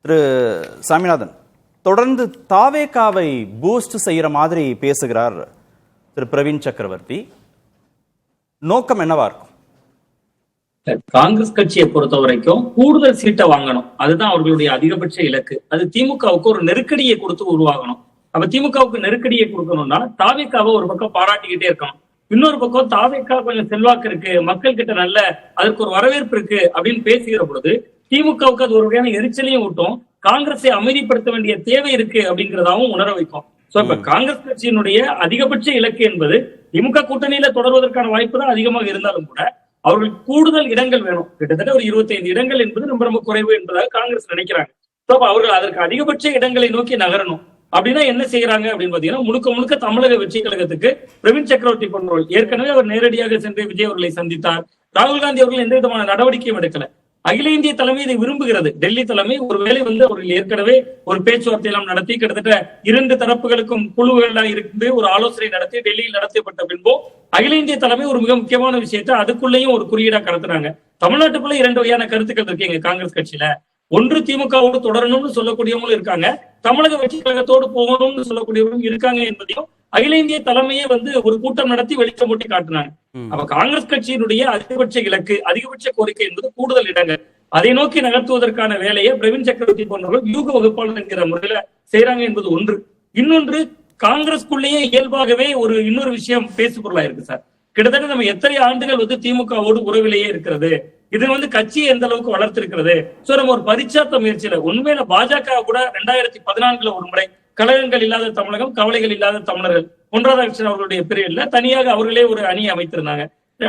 திரு சாமிநாதன், தொடர்ந்து தாவேகாவை பூஸ்ட் செய்யற மாதிரி பேசுகிறார் திரு பிரவீன் சக்கரவர்த்தி. நோக்கம் என்னவா இருக்கும்? காங்கிரஸ் கட்சியை பொறுத்த வரைக்கும் கூடுதல் சீட்டை வாங்கணும், அதுதான் அவர்களுடைய அதிகபட்ச இலக்கு. அது திமுகவுக்கு ஒரு நெருக்கடியை கொடுத்து உருவாகணும். அப்ப திமுகவுக்கு நெருக்கடியை கொடுக்கணும்னா தாவேகாவை ஒரு பக்கம் பாராட்டிக்கிட்டே இருக்கணும், இன்னொரு பக்கம் தாவேகா கொஞ்சம் செல்வாக்கு இருக்கு, மக்கள் கிட்ட நல்ல அதற்கு ஒரு வரவேற்பு இருக்கு அப்படின்னு பேசுகிற பொழுது திமுகவுக்கு அது ஒரு வகையான எரிச்சலையும் விட்டும், காங்கிரஸை அமைதிப்படுத்த வேண்டிய தேவை இருக்கு அப்படிங்கிறதாவும் உணர வைக்கும். சோ இப்ப காங்கிரஸ் கட்சியினுடைய அதிகபட்ச இலக்கு என்பது திமுக கூட்டணியில தொடர்வதற்கான வாய்ப்பு தான் அதிகமாக இருந்தாலும் கூட அவர்களுக்கு கூடுதல் இடங்கள் வேணும். கிட்டத்தட்ட ஒரு 25 இடங்கள் என்பது ரொம்ப ரொம்ப குறைவு என்பதாக காங்கிரஸ் நினைக்கிறாங்க. அவர்கள் அதற்கு அதிகபட்ச இடங்களை நோக்கி நகரணும். அப்படின்னா என்ன செய்யறாங்க அப்படின்னு பாத்தீங்கன்னா, முழுக்க முழுக்க தமிழக வெற்றி கழகத்துக்கு பிரவீன் சக்கரவர்த்தி போன்றவர்கள் ஏற்கனவே அவர் நேரடியாக சென்று விஜய் அவர்களை சந்தித்தார். ராகுல் காந்தி அவர்கள் எந்த விதமான நடவடிக்கையும் எடுக்கல. அகில இந்திய தலைமை இதை விரும்புகிறது. டெல்லி தலைமை ஒருவேளை அவர்கள் ஏற்கனவே ஒரு பேச்சுவார்த்தை எல்லாம் நடத்தி கிட்டத்தட்ட 2 தரப்புகளுக்கும் குழுவெல்லாம் இருந்து ஒரு ஆலோசனை நடத்தி டெல்லியில் நடத்தப்பட்ட பின்போ அகில இந்திய தலைமை ஒரு மிக முக்கியமான விஷயத்தை அதுக்குள்ளேயும் ஒரு குறியீடா கடத்துறாங்க. தமிழ்நாட்டுக்குள்ள 2 வகையான கருத்துக்கள் இருக்கு எங்க காங்கிரஸ் கட்சியில. ஒன்று திமுகவோடு தொடரணும்னு சொல்லக்கூடியவங்களும் இருக்காங்க, தமிழக வெற்றி கழகத்தோடு போகணும்னு சொல்லக்கூடியவங்களும் இருக்காங்க என்பதையும் அகில இந்திய தலைமையே ஒரு கூட்டம் நடத்தி வெளிச்சம் போட்டி காட்டினாங்க. அப்ப காங்கிரஸ் கட்சியினுடைய அதிகபட்ச இலக்கு, அதிகபட்ச கோரிக்கை என்பது கூடுதல் இடங்கள். அதை நோக்கி நகர்த்துவதற்கான வேலையை பிரவீன் சக்கரவர்த்தி போன்றவர்கள் யூக வகுப்பாளர் என்கிற முறையில செய்யறாங்க என்பது ஒன்று. இன்னொன்று, காங்கிரஸ்குள்ளேயே இயல்பாகவே இன்னொரு விஷயம் பேசு பொருளா இருக்கு சார். கிட்டத்தட்ட நம்ம எத்தனை ஆண்டுகள் திமுகவோடு உறவிலேயே இருக்கிறது, இது கட்சியை எந்த அளவுக்கு வளர்த்திருக்கிறது. சோ நம்ம ஒரு பரிச்சாத்த முயற்சியில உண்மையில பாஜக கூட 2014 ஒரு முறை கழகங்கள் இல்லாத தமிழகம், கவலைகள் இல்லாத தமிழர்கள், பொன்ராதாகிருஷ்ணன் அவர்களுடைய பீரியட்ல தனியாக அவர்களே ஒரு அணியை அமைத்திருந்தாங்க.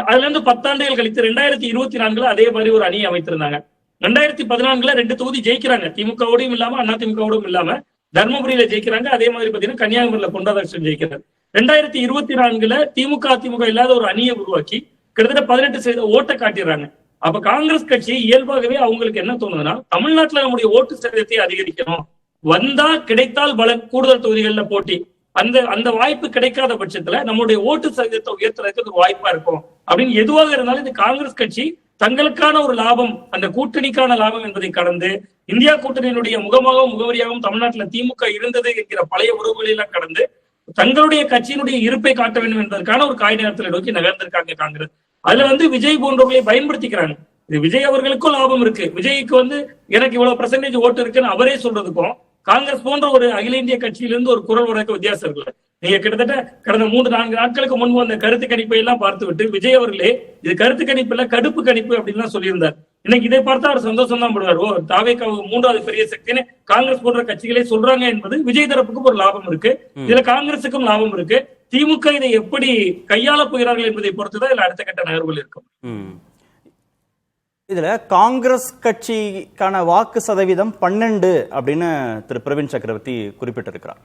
அதுல இருந்து 10 ஆண்டுகள் கழித்து 2024 அதே மாதிரி ஒரு அணியை அமைத்திருந்தாங்க. 2014 2 தொகுதி ஜெயிக்கிறாங்க, திமுகவோடையும் இல்லாம அதிமுகவோடும் இல்லாம தர்மபுரியில ஜெயிக்கிறாங்க. அதே மாதிரி பாத்தீங்கன்னா கன்னியாகுமரியில பொன்ராதாகிருஷ்ணன் ஜெயிக்கிறார். 2024 திமுக அதிமுக இல்லாத ஒரு அணியை உருவாக்கி கிட்டத்தட்ட 18% ஓட்டை காட்டிடுறாங்க. அப்ப காங்கிரஸ் கட்சி இயல்பாகவே அவங்களுக்கு என்ன தோணுதுன்னா, தமிழ்நாட்டுல நம்முடைய ஓட்டு சதவீதத்தை அதிகரிக்கணும், வந்தா கிடைத்தால் பலன் கூடுதல் தொகுதிகள்ல போட்டி, அந்த வாய்ப்பு கிடைக்காத பட்சத்துல நம்மளுடைய ஓட்டு சதவீதத்தை உயர்த்துறதுக்கு ஒரு வாய்ப்பா இருக்கும் அப்படின்னு எதுவாக இருந்தாலும் இந்த காங்கிரஸ் கட்சி தங்களுக்கான ஒரு லாபம், அந்த கூட்டணிக்கான லாபம் என்பதை கடந்து இந்தியா கூட்டணியினுடைய முகமாகவும் முகவரியாகவும் தமிழ்நாட்டுல திமுக இருந்தது என்கிற பழைய உறவுகளை எல்லாம் கடந்து தங்களுடைய கட்சியினுடைய இருப்பை காட்ட வேண்டும் என்பதற்கான ஒரு காய் நேரத்தில் நோக்கி நகர்ந்திருக்காங்க காங்கிரஸ். அதுல விஜய் போன்றவர்களை பயன்படுத்திக்கிறாங்க. இது விஜய் அவர்களுக்கும் லாபம் இருக்கு. விஜய்க்கு எனக்கு இவ்வளவு % ஓட்டு இருக்குன்னு அவரே சொல்றதுக்கும் காங்கிரஸ் போன்ற ஒரு அகில இந்திய கட்சியிலிருந்து ஒரு குரல் வழக்க வித்தியாசம் இருக்குல்ல. நீங்க கிட்டத்தட்ட கடந்த 3-4 நாட்களுக்கு முன்பு அந்த கருத்து கணிப்பை எல்லாம் பார்த்து விட்டு விஜய் அவர்களே இது கருத்து கணிப்பு இல்ல, கடுப்பு கணிப்பு அப்படின்னு சொல்லியிருந்தார். இன்னைக்கு இதை பார்த்தா அவர் சந்தோஷம் தான் படுவார். தாவேகாவுக்கு 3வது பெரிய சக்தின்னு காங்கிரஸ் போன்ற கட்சிகளே சொல்றாங்க என்பது விஜய் தரப்புக்கும் ஒரு லாபம் இருக்கு, இதுல காங்கிரசுக்கும் லாபம் இருக்கு. திமுக இதை எப்படி கையாள போகிறார்கள் என்பதை பொறுத்துதான் இதுல அடுத்த கட்ட நகர்வுகள் இருக்கும். இதுல காங்கிரஸ் கட்சிக்கான வாக்கு சதவீதம் 12 அப்படின்னு திரு பிரவீன் சக்கரவர்த்தி குறிப்பிட்டிருக்கிறார்.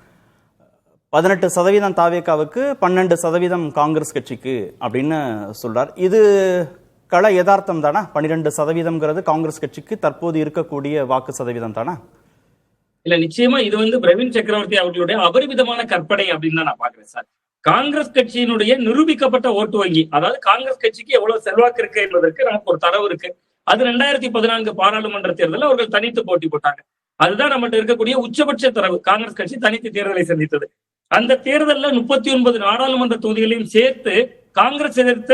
18% தாவேகாவுக்கு, 12% காங்கிரஸ் கட்சிக்கு அப்படின்னு சொல்றார். இது கள யதார்த்தம் தானா? 12% காங்கிரஸ் கட்சிக்கு தற்போது இருக்கக்கூடிய வாக்கு சதவீதம் தானா? இல்ல, நிச்சயமா இது பிரவீன் சக்கரவர்த்தி அவர்களுடைய அபரிமிதமான கற்பனை அப்படின்னு தான் நான் பாக்குறேன் சார். காங்கிரஸ் கட்சியினுடைய நிரூபிக்கப்பட்ட ஓட்டு வங்கி, அதாவது காங்கிரஸ் கட்சிக்கு எவ்வளவு செல்வாக்கு இருக்கு என்பதற்கு நமக்கு ஒரு தரவு இருக்கு. அது 2014 பாராளுமன்ற தேர்தலில் அவர்கள் தனித்து போட்டி போட்டாங்க. அதுதான் நம்மகிட்ட இருக்கக்கூடிய உச்சபட்ச தரவு. காங்கிரஸ் கட்சி தனித்து தேர்தலை சந்தித்தது. அந்த தேர்தலில் 39 நாடாளுமன்ற தொகுதிகளையும் சேர்த்து காங்கிரஸ் எதிர்த்த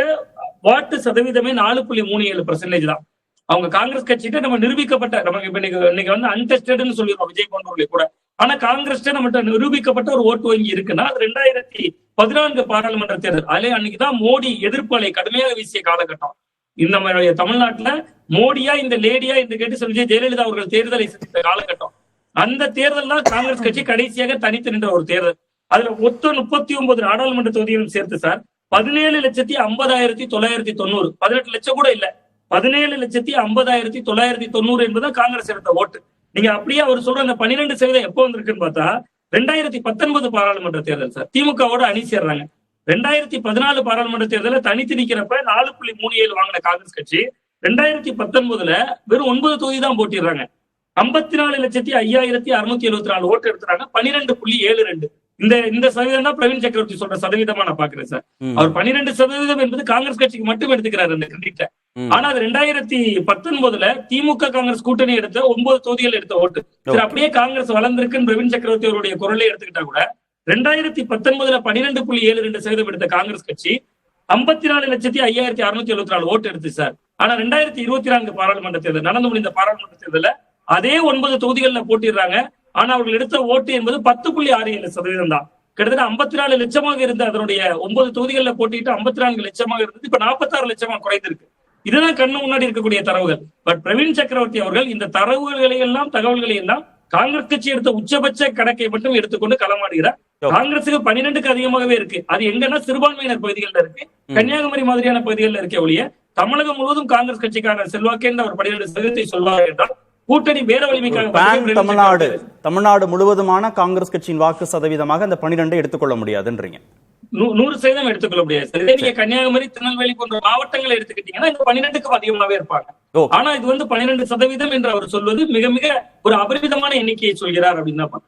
வாட்டு சதவீதமே 4.37% தான். அவங்க காங்கிரஸ் கட்சிகிட்ட நம்ம நிரூபிக்கப்பட்ட, நமக்கு இப்ப இன்னைக்கு அன்டெஸ்டட்னு சொல்லிடுவோம் விஜய் போன்றவர்களை கூட, ஆனா காங்கிரஸ் நம்மகிட்ட நிரூபிக்கப்பட்ட ஒரு ஓட்டு வங்கி இருக்குன்னா அது 2014 பாராளுமன்ற தேர்தல். அதுல அன்னைக்குதான் மோடி எதிர்ப்பு அலை கடுமையாக வீசிய காலகட்டம். இந்த தமிழ்நாட்டுல மோடியா இந்த லேடியா இந்த கேட்டு விஜய் ஜெயலலிதா அவர்கள் தேர்தலை சந்தித்த காலகட்டம். அந்த தேர்தல் தான் காங்கிரஸ் கட்சி கடைசியாக தனித்து நின்ற ஒரு தேர்தல். அதுல மொத்த 39 நாடாளுமன்ற தொகுதிகளும் சேர்த்து சார் 17,50,990, 18 லட்சம் கூட இல்ல, 17,50,990 என்பதுதான் காங்கிரஸ் எடுத்த ஓட்டு. நீங்க அப்படியே அவர் சொல்ற அந்த 12% எப்போ வந்திருக்குன்னு பார்த்தா 2019 பாராளுமன்ற தேர்தல் சார். திமுகவோட அணி சேர்றாங்க. 2014 பாராளுமன்ற தேர்தலில் தனித்து நிக்கிறப்ப 4.37 வாங்கின காங்கிரஸ் கட்சி 2019 வெறும் 9 தொகுதி தான் போட்டிடுறாங்க. 54,05,674 ஓட்டு எடுத்துறாங்க. 12.72 இந்த சதவீதம் தான் பிரவீன் சக்கரவர்த்தி சொல்ற சதவீதமா நான் பாக்குறேன் சார். அவர் 12% என்பது காங்கிரஸ் கட்சிக்கு மட்டும் எடுத்துக்கிறாரு அந்த கிரெடிட்ட. ஆனா அது 2019 திமுக காங்கிரஸ் கூட்டணி எடுத்த 9 தொகுதிகள் எடுத்த ஓட்டு. சரி, அப்படியே காங்கிரஸ் வளர்ந்திருக்குன்னு பிரவீன் சக்கரவர்த்தி அவருடைய குரலை எடுத்துக்கிட்டா கூட 2019 12.72% எடுத்த காங்கிரஸ் கட்சி 54,05,674 ஓட்டு எடுத்து சார். ஆனா 2024 பாராளுமன்ற தேர்தல் நடந்து முடிந்த பாராளுமன்ற தேர்தல அதே 9 தொகுதிகளில் போட்டிடுறாங்க. ஆனா அவர்கள் எடுத்த ஓட்டு என்பது 10.67% தான். கிட்டத்தட்ட 54 லட்சமாக இருந்த அதனுடைய 9 தொகுதிகளில் போட்டிட்டு 54 லட்சமாக இருந்தது, இப்ப 46 லட்சமா குறைந்திருக்கு. இதுதான் கண்ணு முன்னாடி இருக்கக்கூடிய தரவுகள். பட் பிரவீன் சக்கரவர்த்தி அவர்கள் இந்த தரவுகளை எல்லாம் தகவல்களை எல்லாம் காங்கிரஸ் கட்சி எடுத்த உச்சபட்ச கணக்கை மட்டும் எடுத்துக்கொண்டு களமாடுகிறார். காங்கிரசுக்கு 12க்கு அதிகமாகவே இருக்கு. அது எங்கன்னா சிறுபான்மையினர் பகுதிகளில் இருக்கு, கன்னியாகுமரி மாதிரியான பகுதிகளில் இருக்க ஒழிய தமிழகம் முழுவதும் காங்கிரஸ் கட்சிக்கான செல்வாக்கு அவர் 12% சொல்வார் என்றால் கூட்டணி பேர வலிமைக்காக தமிழ்நாடு முழுவதுமான காங்கிரஸ் கட்சியின் வாக்கு சதவீதமாக அந்த 12 எடுத்துக்கொள்ள முடியாதுன்றீங்க. 100% எடுத்துக்கொள்ள முடியாது. நீங்க கன்னியாகுமரி, திருநெல்வேலி போன்ற மாவட்டங்களை எடுத்துக்கிட்டீங்கன்னா இங்க 12க்கும் அதிகமாகவே இருப்பாங்க. ஆனா இது 12% என்று அவர் சொல்வது மிக மிக ஒரு அபரிமிதமான எண்ணிக்கையை சொல்கிறார் அப்படின்னு தான்.